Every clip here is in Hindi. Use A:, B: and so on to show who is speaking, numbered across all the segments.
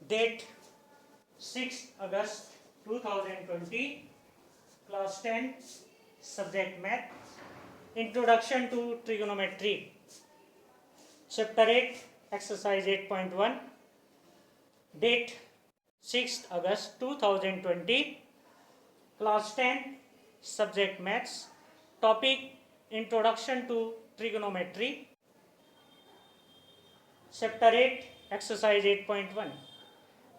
A: Date 6 August 2020, Class 10, Subject Math, Introduction to Trigonometry, Chapter 8, Exercise 8.1, Date 6 August 2020, Class 10, Subject Maths, Topic Introduction to Trigonometry, Chapter 8, Exercise 8.1,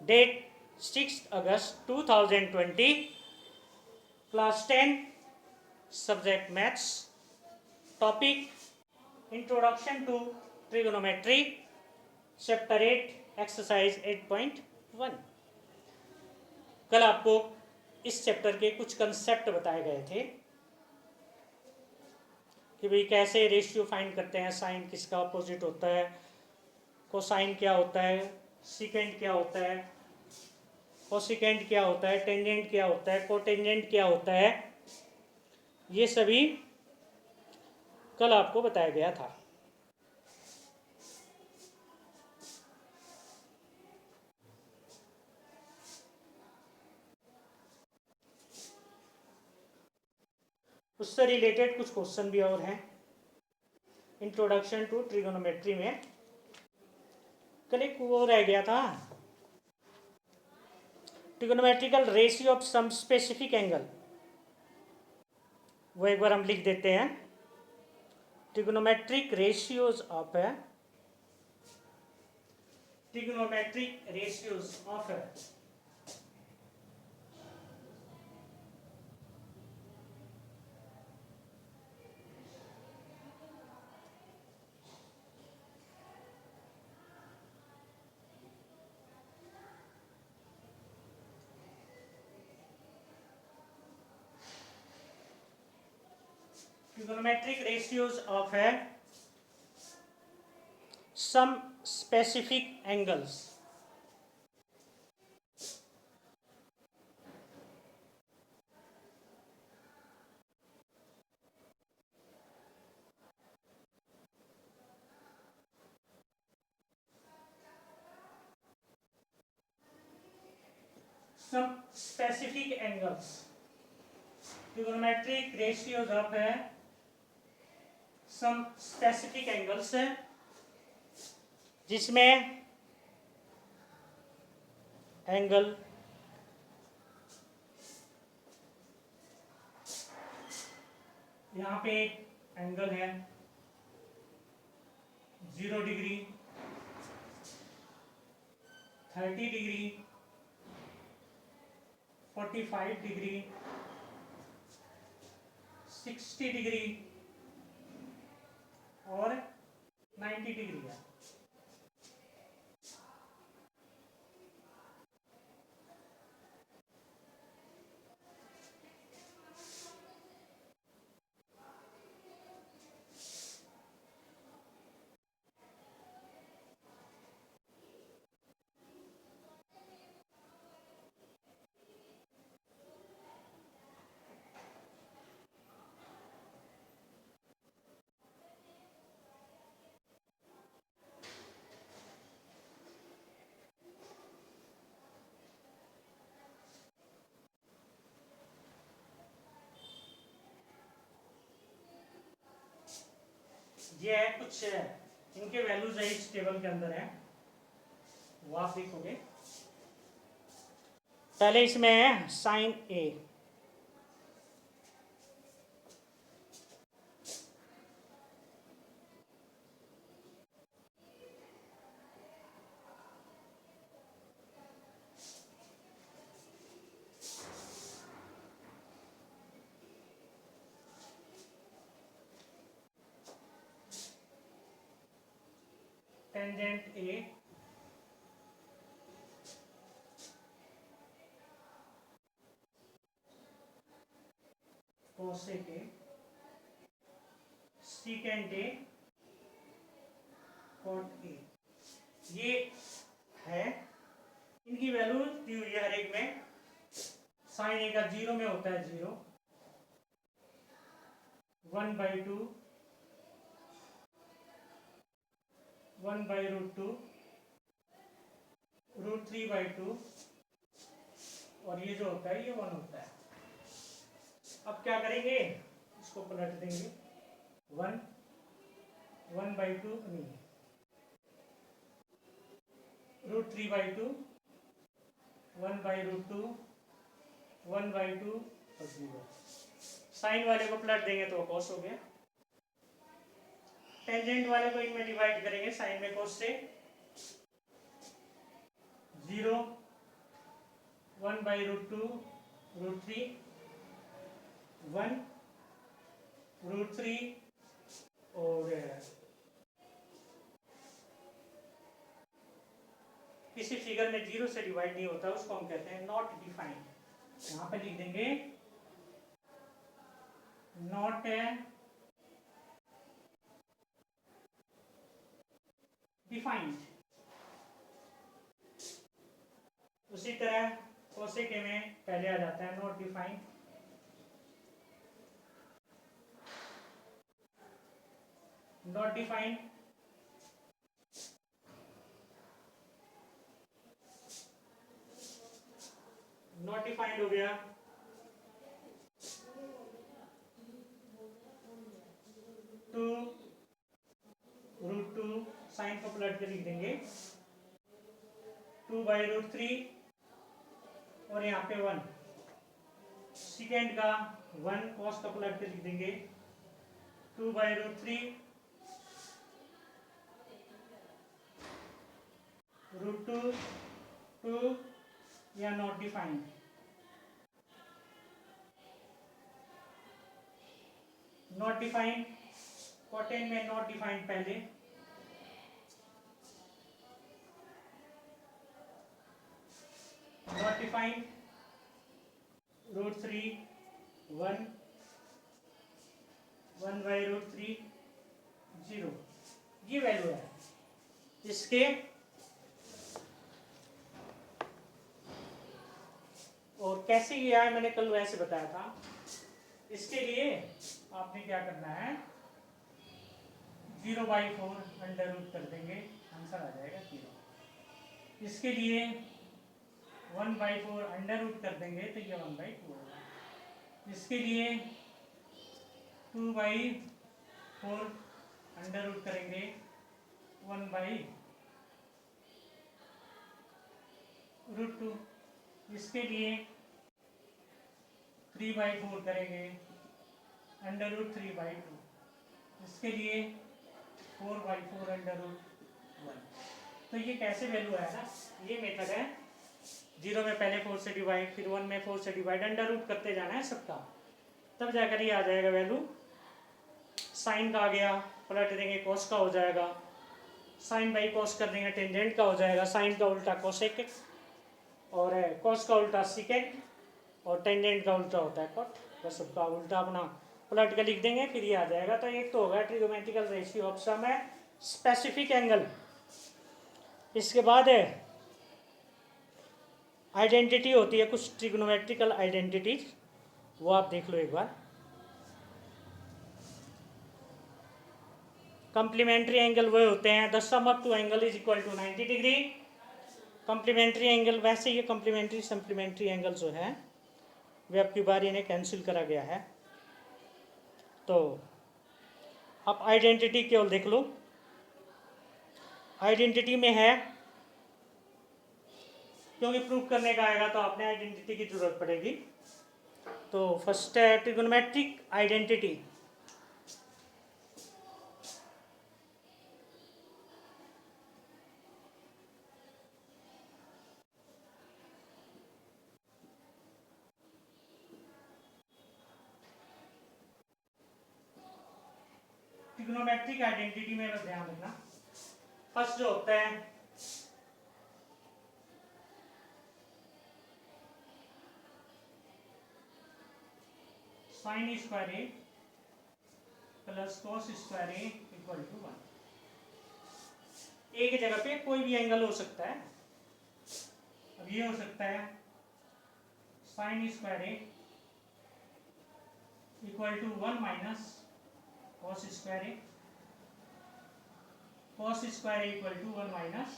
A: Date 6 August 2020, Class 10, Subject Maths, Topic Introduction to Trigonometry, Chapter 8, Exercise 8.1। कल आपको इस चैप्टर के कुछ कंसेप्ट बताए गए थे कि भाई कैसे रेशियो फाइंड करते हैं, साइन किसका अपोजिट होता है, कोसाइन क्या होता है, सीकेंड क्या होता है, कोसिकेंड क्या होता है, टेंजेंट क्या होता है, कोटेंजेंट क्या होता है, ये सभी कल आपको बताया गया था। उससे रिलेटेड कुछ क्वेश्चन भी और हैं इंट्रोडक्शन टू ट्रिगोनोमेट्री में। कल एक वो रह गया था, trigonometrical ratio of some specific angle, वो एक बार हम लिख देते हैं। Trigonometric ratios of trigonometric ratios of some specific angles। some specific angles, trigonometric ratios of some specific angles है जिसमें एंगल यहाँ पे एंगल है 0 डिग्री, 30 डिग्री, 45 डिग्री, 60 डिग्री और 90 डिग्री है। ये है कुछ इनके वैल्यूज है इस टेबल के अंदर है, वो आप देखोगे। पहले इसमें है sine A, tangent A, cosec A, secant A, cot A, ये है। इनकी वैल्यू दी हुई है हर एक में। साइन ए का 0 में होता है 0, 1/2, 1/√2, √3/2 और ये जो होता है ये 1 होता है। अब क्या करेंगे, इसको पलट देंगे, 1/2 नहीं, √3/2, 1/√2, 1/2 और 0। साइन वाले को पलट देंगे तो कॉस हो गया। टेंजेंट वाले को इनमें डिवाइड करेंगे, साइन में कॉस से, 0, 1/√2, √3, 1, √3 और किसी फिगर में 0 से डिवाइड नहीं होता उसको हम कहते हैं नॉट डिफाइंड। यहां पे लिख देंगे नॉट डिफाइंड। उसी तरह कोसेक में पहले आ जाता है not defined, not defined, not defined हो गया। √2 साइन को पलट के लिख देंगे, 2/√3 और यहाँ पे 1, सेकेंड का 1 कॉस का पलट के लिख देंगे, 2/√3, √2, 2 या नॉट डिफाइंड। नॉट डिफाइंड, कॉटेन में नॉट डिफाइंड पहले, नॉट डिफाइंड, √3, 1, 1/√3, 0, ये वैल्यू है इसके। और कैसे ये आया मैंने कल वैसे बताया था। इसके लिए आपने क्या करना है, 0/4 अंडर रूट कर देंगे, आंसर आ जाएगा 0। इसके लिए 1/4 अंडर रूट कर देंगे तो ये 1/2 होगा। इसके लिए 2/4 अंडर रूट करेंगे, 1/√2। इसके लिए 3/4 करेंगे, अंडर√3/2। इसके लिए 4/4 अंडर√1। तो ये कैसे वैल्यू है ना, ये मेथड है। 0 में पहले 4 से डिवाइड, फिर 1 में 4 से डिवाइड, अंडर रूट करते जाना है सबका, तब जाकर ये आ जाएगा वैल्यू। साइन का आ गया, पलट देंगे कॉस का हो जाएगा, साइन बाई कॉस कर देंगे टेंजेंट का हो जाएगा, साइन का उल्टा कोसेक और कॉस का उल्टा सीकेंट और टेंजेंट का उल्टा होता है कॉट। बस सबका उल्टा अपना पलट के लिख देंगे, फिर ये आ जाएगा। तो एक तो होगा ट्रिगोमेट्रिकल रेशियो ऑफ सम है स्पेसिफिक एंगल। इसके बाद है आइडेंटिटी होती है कुछ ट्रिग्नोमेट्रिकल आइडेंटिटीज, वो आप देख लो एक बार। कंप्लीमेंट्री एंगल वो होते हैं the sum of two angle is equal to 90 degree. Complementary angle, वैसे ये कंप्लीमेंट्री सप्लीमेंट्री एंगल जो है वे अब की बार इन्हें कैंसिल करा गया है। तो आप आइडेंटिटी केवल देख लो। आइडेंटिटी में है, क्योंकि प्रूव करने का आएगा तो आपने आइडेंटिटी की जरूरत पड़ेगी। तो फर्स्ट है ट्रिगोनोमेट्रिक आइडेंटिटी। ट्रिगोनोमेट्रिक आइडेंटिटी में बस ध्यान रखना, फर्स्ट जो होता है sine square A plus cos square A equal to 1। एक जगह पे कोई भी एंगल हो सकता है। अब ये हो सकता है sine square A equal to 1 minus cos square A, cos square A equal to 1 minus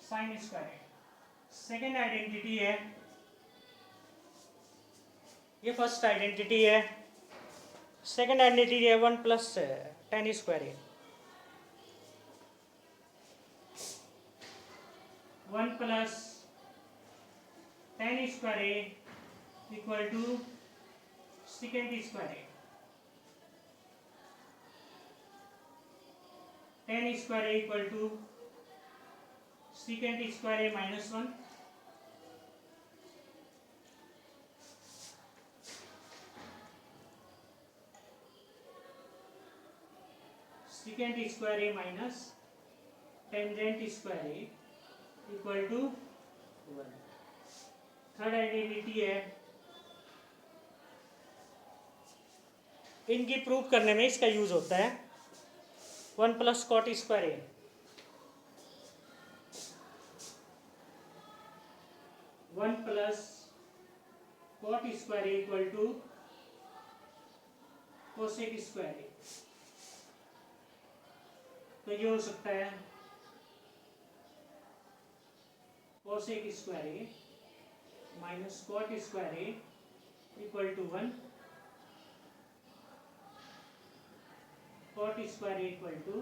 A: sine square. Second identity है, ये फर्स्ट आइडेंटिटी है। सेकेंड आइडेंटिटी है 1 plus tan square A. 1 plus tan square A equal to sec square A. Tan square A equal to sec square A minus 1। Sec square A minus tangent square A equal to 1। Third identity है, इनकी प्रूफ करने में इसका यूज होता है 1 plus cot square A. 1 plus cot square A equal to cosec square A. तो ये हो सकता है cosec square A minus cot square A equal to 1। Cot square A equal to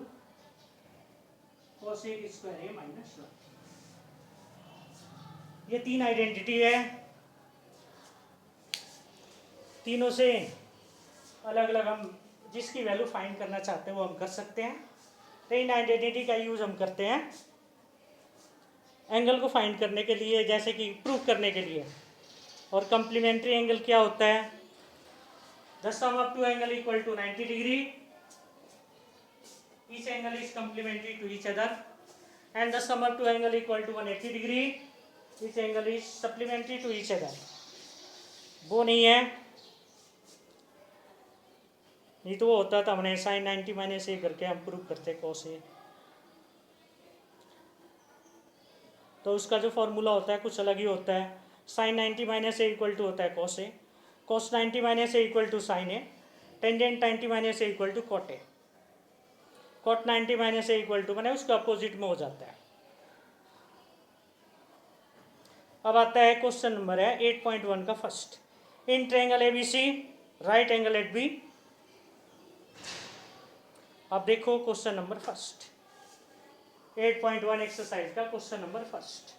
A: cosec square A minus 1। ये तीन आइडेंटिटी है, तीनों से अलग अलग हम जिसकी वैल्यू फाइंड करना चाहते हैं वो हम कर सकते हैं। तो इन आइडेंटिटी का यूज हम करते हैं एंगल को फाइंड करने के लिए, जैसे कि प्रूफ करने के लिए। और कम्प्लीमेंट्री एंगल क्या होता है? The sum of two angle equal to 90 degree, each angle is complementary to each other, and the sum of two angle equal to 180 degree, each angle is supplementary to each other. वो नहीं है, नहीं तो वो होता था हमने साइन 90 माइनस ए करके हम प्रूव करते कॉस ए। तो उसका जो फॉर्मूला होता है कुछ अलग ही होता है। Sine 90 minus A equal to होता है cos A, cos 90 minus A equal to sine A, tangent 90 minus A equal to cot A, cot 90 minus A equal to मैंने उसका अपोजिट में हो जाता है। अब आता है क्वेश्चन नंबर है 8.1 का first. In triangle ABC right angle at B. अब देखो क्वेश्चन नंबर फर्स्ट, 8.1 एक्सरसाइज का क्वेश्चन नंबर फर्स्ट।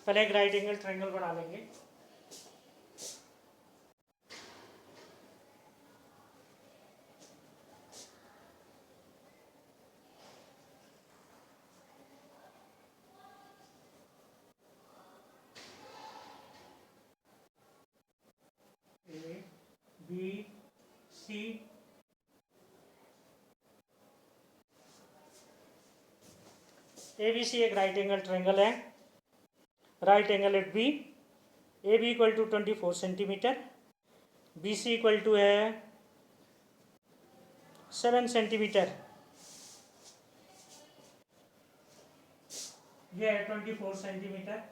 A: पहले एक राइट एंगल ट्रायंगल बना लेंगे। ए बी सी, ए बी सी एक राइट एंगल ट्रायंगल है। Right angle at B, A B equal to 24 centimetre, B C equal to है 7 सेंटीमीटर, ये है 24 centimetre.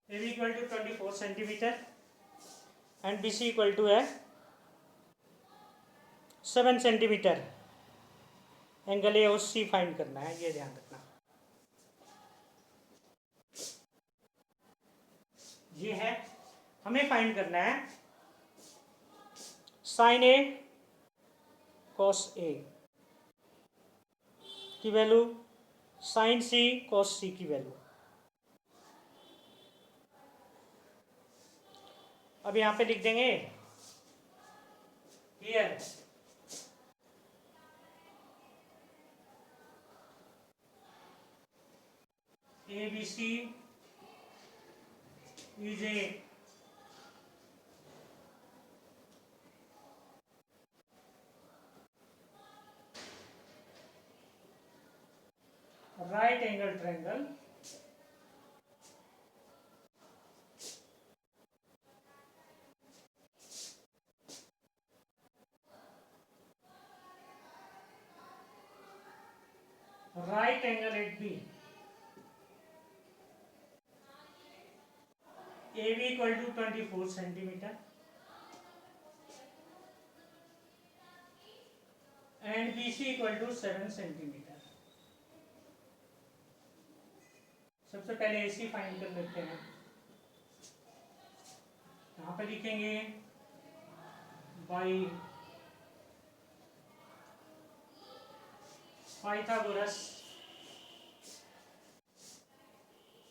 A: A B equal to 24 centimetre and B C equal to है 7 सेंटीमीटर। एंगल ए और सी फाइंड करना है, ये ध्यान रखना। ये है, हमें फाइंड करना है साइन ए कॉस ए की वैल्यू, साइन सी कॉस सी की वैल्यू। अब यहाँ पे लिख देंगे here ABC is a right angle triangle right angle at B. AB equal to 24 centimeter and BC equal to 7 centimeter. सबसे पहले AC फाइंड कर लेते हैं. यहाँ पे लिखेंगे by Pythagoras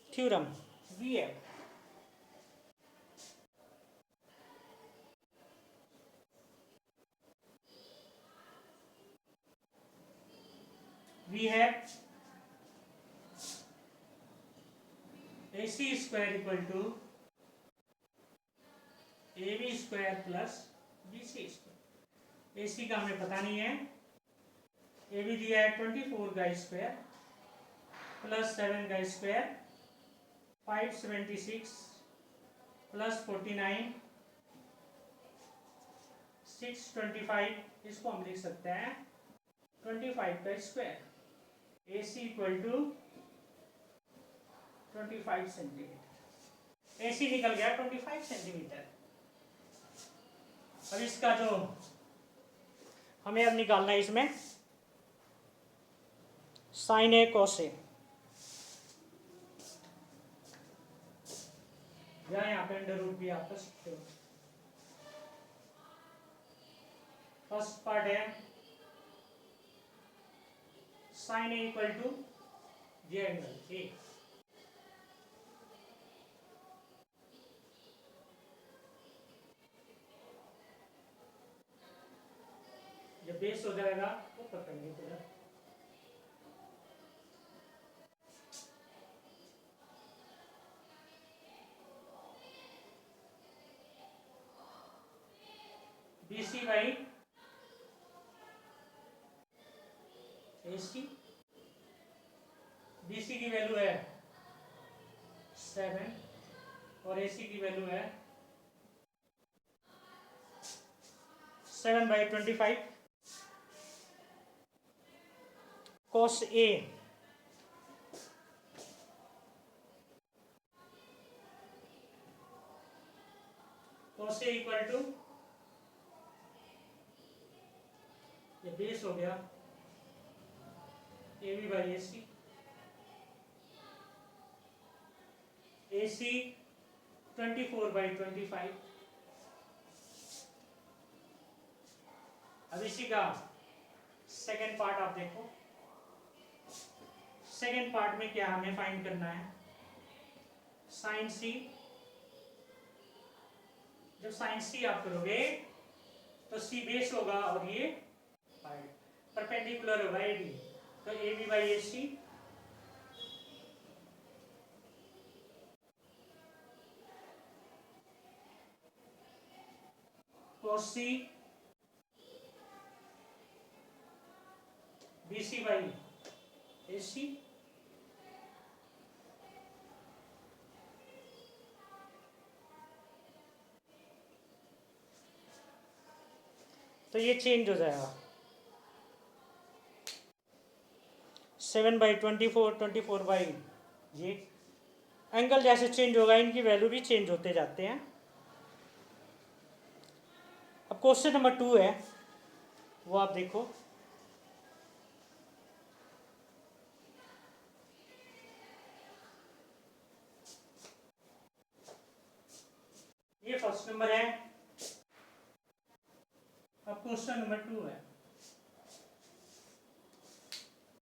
A: theorem VF. We have AC square equal to AB square plus BC square. AC का हमें पता नहीं है. AB दिया है 24 का स्क्वायर प्लस 7 का स्क्वायर 576 प्लस 49 625. इसको हम लिख सकते हैं 25 का square. AC equal to 25 centimetre. AC निकल गया 25 सेंटीमीटर. अब इसका जो हमें अब निकालना है इसमें साइन ए कॉस ए, या यहाँ पे अंडर रूट भी आप कर सकते हो. फर्स्ट पार्ट है साइन ए इक्वल टू जे एंगल ए. जब बेस हो जाएगा तो पकड़ेंगे पूरा. BC by AC. BC की वैल्यू है 7 और AC की वैल्यू है 7/25 cos A इक्वल टू ये बेस हो गया AB बाई AC. AC 24/25. अब इसी का सेकेंड पार्ट आप देखो. सेकेंड पार्ट में क्या हमें फाइंड करना है साइन C. जब साइन C आप करोगे तो C बेस होगा और ये परपेंडिकुलर होगा AB. तो AB by AC cos C BC by AC. तो ये चेंज हो जाएगा 7/24 24 बाई ये. एंगल जैसे चेंज होगा इनकी वैल्यू भी चेंज होते जाते हैं. अब क्वेश्चन नंबर 2 है वो आप देखो. ये फर्स्ट नंबर है. अब क्वेश्चन नंबर 2 है.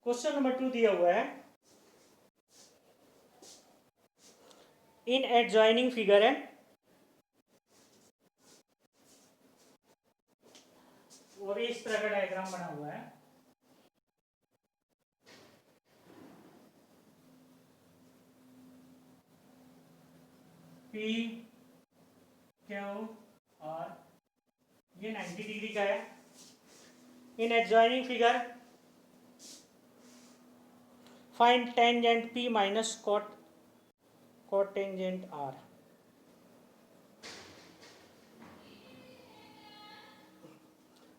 A: क्वेश्चन नंबर 2 दिया हुआ है इन एडजॉइनिंग फिगर है वो भी इस तरह का डायग्राम बना हुआ है। पी क्यू आर, ये 90 डिग्री का है। In adjoining figure find tangent P minus cot tangent R.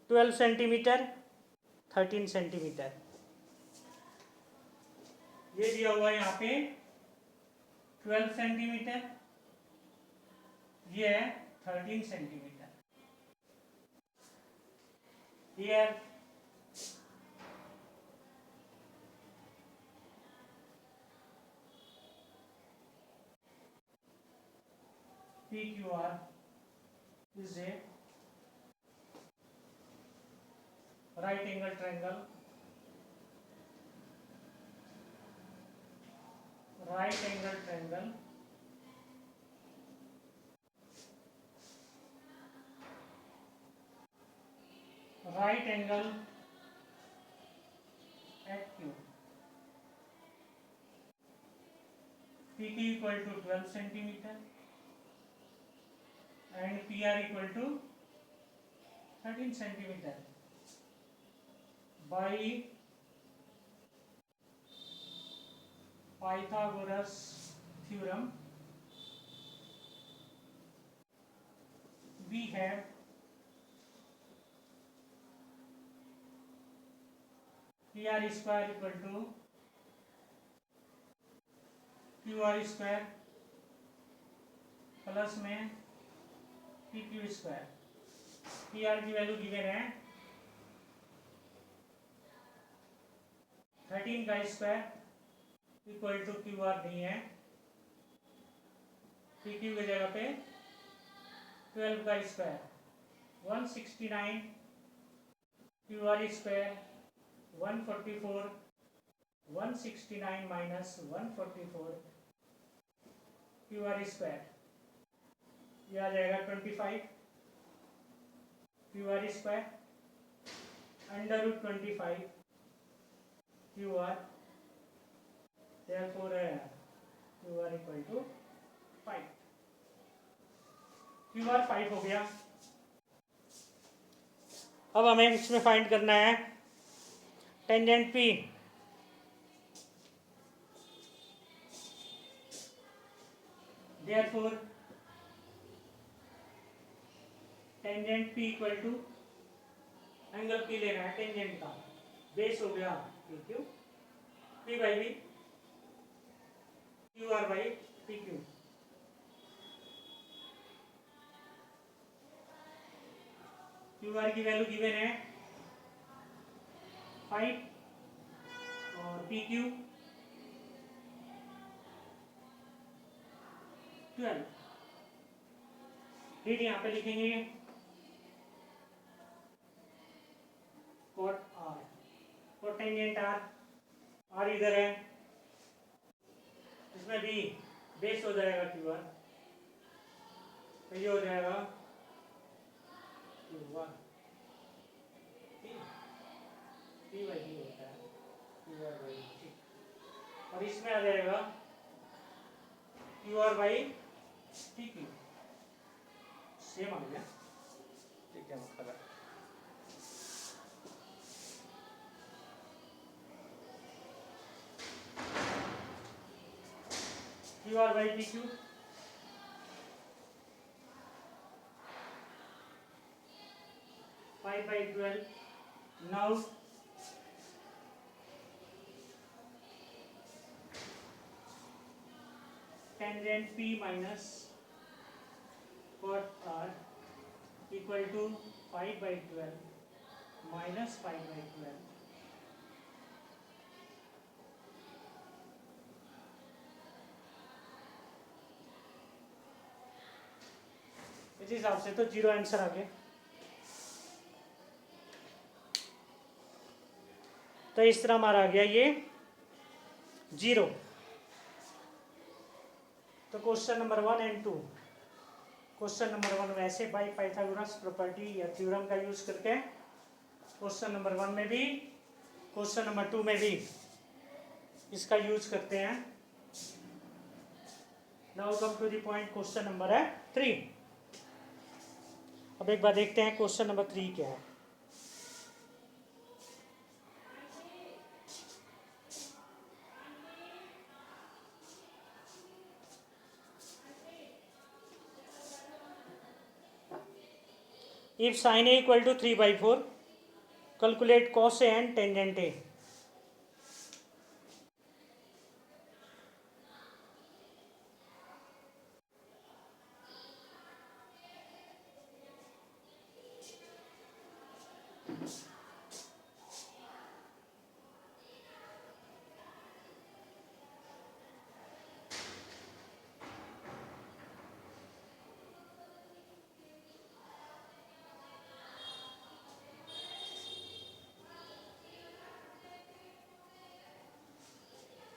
A: Twelve centimetre, 13 centimetre, ये दिया हुआ है यहाँ पे 12 सेंटीमीटर, ये है 13 centimetre. Here PQR is a right angle triangle, right angle triangle, right angle at Q, PQ equal to 12 centimeter and PR equal to 13 centimeter by Pythagoras theorem we have PR square equal to QR square plus में PQ स्क्वायर। PR की वैल्यू गिवन है 13 का स्क्वायर इक्वल टू QR नहीं है, PQ की जगह पे 12 का square 169, QR square 144, 169 minus 144 QR square, ये आ जाएगा 25 QR square under root 25 QR, therefore QR equal to 5। QR 5 हो गया। अब हमें इसमें फाइंड करना है tangent P। therefore tangent P equal to angle P लेना है टेंजेंट का, बेस हो गया PQ, P by V, QR by PQ। QR की वैल्यू गिवन है 5 और PQ 12। फिर यहाँ पे लिखेंगे cot R, cot tangent R, R इधर है, इसमें भी बेस हो जाएगा QR, तो ये हो जाएगा QR, P बाई V होता है QR बाई, ठीक, और इसमें आ जाएगा QR बाई PQ, सेम आ गया, ठीक है मतलब QR by PQ 5 by 12। Now tangent P minus cot R equal to 5 by 12 minus 5 by 12। इस हिसाब से तो जीरो आंसर आ गया। तो इस तरह हमारा आ गया ये 0। तो question number 1 and 2, question number 1 वैसे बाय पाइथागोरस प्रॉपर्टी या थ्योरम का यूज करके क्वेश्चन नंबर 1 में भी, क्वेश्चन नंबर 2 में भी इसका यूज करते हैं। Now come to the point, question number है 3। अब एक बार देखते हैं क्वेश्चन नंबर 3 क्या है। If sin A equal to 3/4, calculate cos A and tangent A.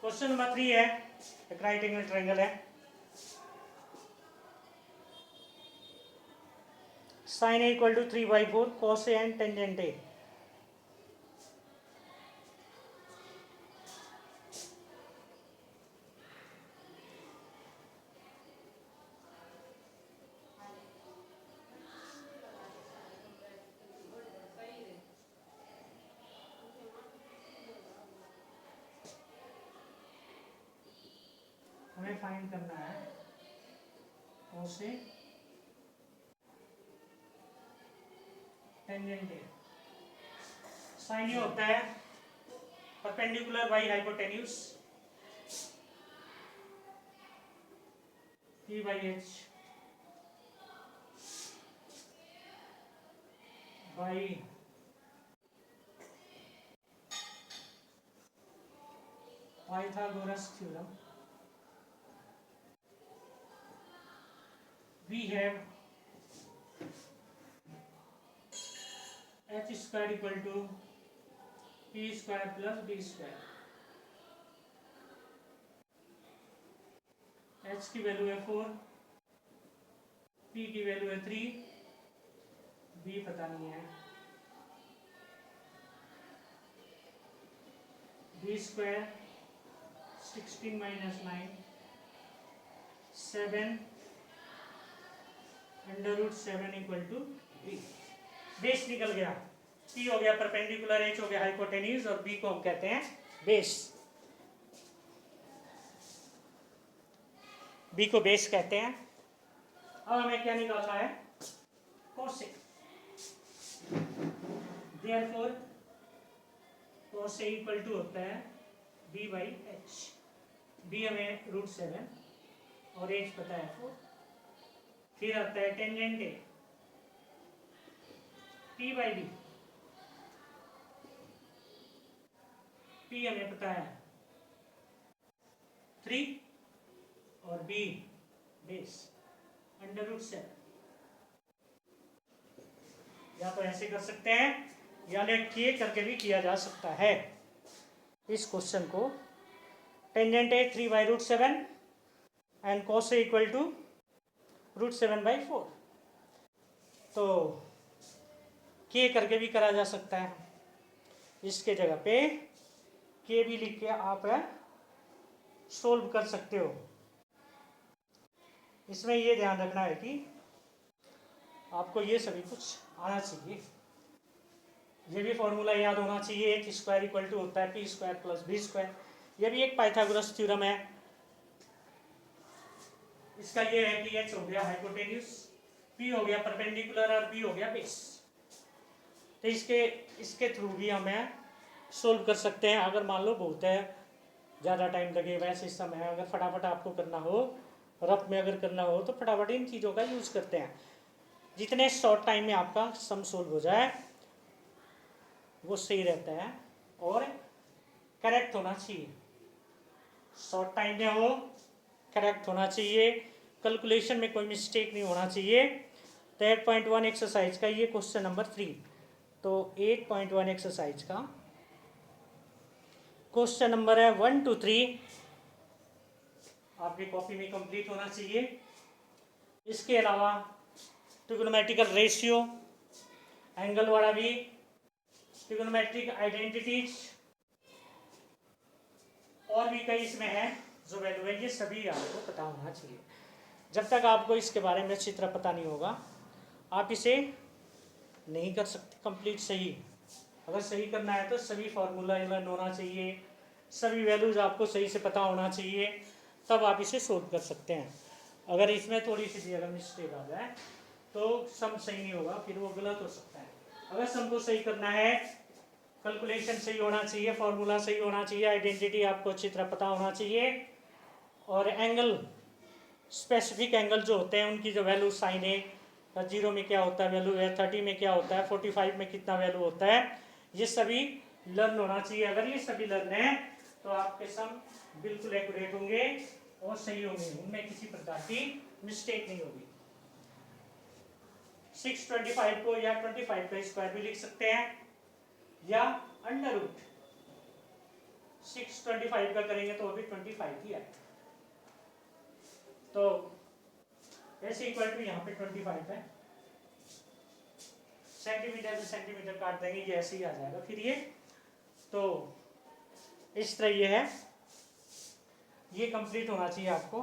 A: Question number 3 है, एक राइट एंगल ट्रायंगल है। sin A equal to 3/4, cos A and tangent A. हमें फाइंड करना है cos A tangent A। Sine ये होता है perpendicular by hypotenuse P/H by Pythagoras theorem. We have h square equal to p square plus b square। h की वैल्यू है 4, p की वैल्यू है 3, b पता नहीं है। b square 16 minus 9 7 √7 equal to b। Base निकल गया, p हो गया परपेंडिकुलर, h हो गया हाइपोटेन्यूज और b को हम कहते हैं बेस। b को बेस कहते हैं। अब हमें क्या निकालना है, cosec. Therefore cos A equal to होता है b/h। b हमें √7 और h पता है 4। फिर आता है टेंजेंट A p/b। p हमें पता है 3 और b बेस √7। या तो ऐसे कर सकते हैं या लेट किए करके भी किया जा सकता है इस क्वेश्चन को। Tangent A 3/√7 and cos A equal to √7/4। तो के करके भी करा जा सकता है। इसके जगह पे के भी लिख के आप सोल्व कर सकते हो। इसमें ये ध्यान रखना है कि आपको ये सभी कुछ आना चाहिए। ये भी फॉर्मूला याद होना चाहिए, h स्क्वायर इक्वल टू होता है p square plus b square. ये भी एक पाइथागोरस थ्योरम है। इसका ये है कि h हो गया हाइपोटेन्यूज, p हो गया परपेंडिकुलर और b हो गया बेस। तो इसके थ्रू भी हमें सोल्व कर सकते हैं। अगर मान लो बहुत है ज़्यादा टाइम लगे, वैसे इस समय अगर फटाफट आपको करना हो, रफ में अगर करना हो, तो फटाफट इन चीज़ों का यूज़ करते हैं। जितने शॉर्ट टाइम में आपका सम सोल्व हो जाए वो सही रहता है और करेक्ट होना चाहिए। शॉर्ट टाइम में हो, करेक्ट होना चाहिए, कैलकुलेशन में कोई मिस्टेक नहीं होना चाहिए। तो 8.1 एक्सरसाइज का ये क्वेश्चन नंबर 3। तो 8.1 एक्सरसाइज का क्वेश्चन नंबर है 1 to 3 आपकी कॉपी में कंप्लीट होना चाहिए। इसके अलावा ट्रिग्नोमेट्रिकल रेशियो, एंगल वाला भी ट्रिग्नोमेट्रिक आइडेंटिटीज और भी कई इसमें है जो वैल्यू है, ये सभी आपको पता होना चाहिए। जब तक आपको इसके बारे में अच्छी तरह पता नहीं होगा आप इसे नहीं कर सकते कंप्लीट सही। अगर सही करना है तो सभी फार्मूला लर्न होना चाहिए, सभी वैल्यूज आपको सही से पता होना चाहिए, तब आप इसे सोल्व कर सकते हैं। अगर इसमें थोड़ी सी भी अगर मिस्टेक आ जाए तो सम सही नहीं होगा, फिर वो गलत हो सकता है। अगर सम को सही करना है, कैलकुलेशन सही होना चाहिए, फार्मूला सही होना चाहिए, आइडेंटिटी आपको अच्छी तरह पता होना चाहिए, और एंगल स्पेसिफिक एंगल जो होते हैं उनकी जो वैल्यू साइन है 0 में क्या होता है वैल्यू है, 30 में क्या होता है, 45 में कितना वैल्यू होता है, ये सभी लर्न होना चाहिए। अगर ये सभी लर्न है तो आपके सम बिल्कुल एक्यूरेट होंगे और सही होंगे, उनमें किसी प्रकार की मिस्टेक नहीं होगी। 625 को या 25 का स्क्वायर भी लिख सकते हैं या अंडर रूट 625 का करेंगे तो अभी 25 ही है, तो ऐसे इक्वल टू यहाँ पे 25 है, सेंटीमीटर से सेंटीमीटर काट देंगे ये ऐसे ही आ जाएगा फिर ये। तो इस तरह ये है, ये कंप्लीट होना चाहिए आपको।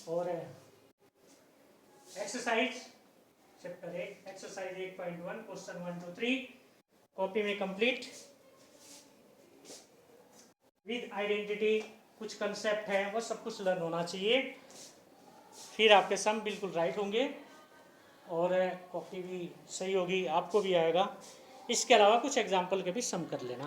A: और exercise chapter 8 exercise 8.1 question 1 2 3 copy में कंप्लीट विद आइडेंटिटी, कुछ कंसेप्ट है वो सब कुछ लर्न होना चाहिए, फिर आपके सम बिल्कुल राइट होंगे और कॉपी भी सही होगी, आपको भी आएगा। इसके अलावा कुछ एग्जाम्पल के भी सम कर लेना।